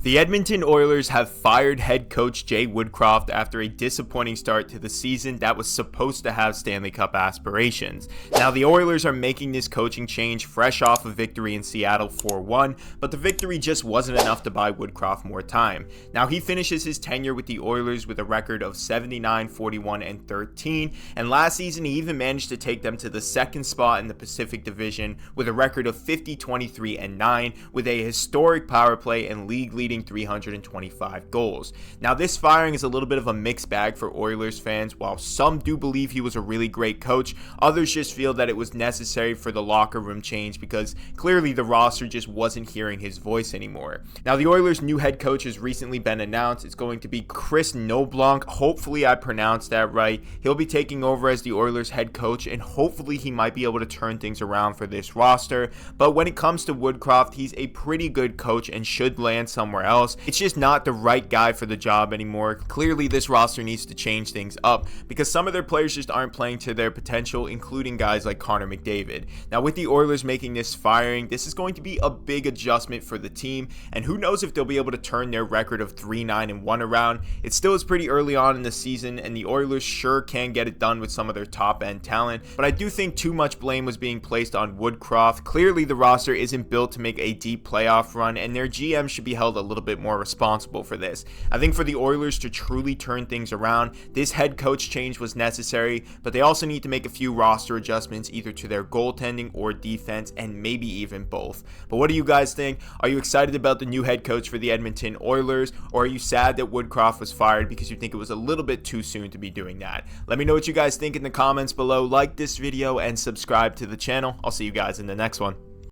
The Edmonton Oilers have fired head coach Jay Woodcroft after a disappointing start to the season that was supposed to have Stanley Cup aspirations. Now, the Oilers are making this coaching change fresh off a victory in Seattle 4-1, but the victory just wasn't enough to buy Woodcroft more time. Now, he finishes his tenure with the Oilers with a record of 79, 41, and 13, and last season he even managed to take them to the second spot in the Pacific Division with a record of 50, 23, and 9, with a historic power play and league-leading 325 goals. Now, this firing is a little bit of a mixed bag for Oilers fans. While some do believe he was a really great coach, others just feel that it was necessary for the locker room change because clearly the roster just wasn't hearing his voice anymore. Now, the Oilers' new head coach has recently been announced. It's going to be Chris Noblanc. Hopefully I pronounced that right. He'll be taking over as the Oilers head coach, and hopefully he might be able to turn things around for this roster. But when it comes to Woodcroft, he's a pretty good coach and should land somewhere else. It's just not the right guy for the job anymore. Clearly this roster needs to change things up because some of their players just aren't playing to their potential, including guys like Connor McDavid. Now, with the Oilers making this firing, this is going to be a big adjustment for the team, and who knows if they'll be able to turn their record of 3-9-1 around. It still is pretty early on in the season, and the Oilers sure can get it done with some of their top end talent, but I do think too much blame was being placed on Woodcroft. Clearly the roster isn't built to make a deep playoff run, and their GM should be held a little bit more responsible for this. I think for the Oilers to truly turn things around, this head coach change was necessary, but they also need to make a few roster adjustments either to their goaltending or defense, and maybe even both. But what do you guys think? Are you excited about the new head coach for the Edmonton Oilers, or are you sad that Woodcroft was fired because you think it was a little bit too soon to be doing that? Let me know what you guys think in the comments below. Like this video and subscribe to the channel. I'll see you guys in the next one.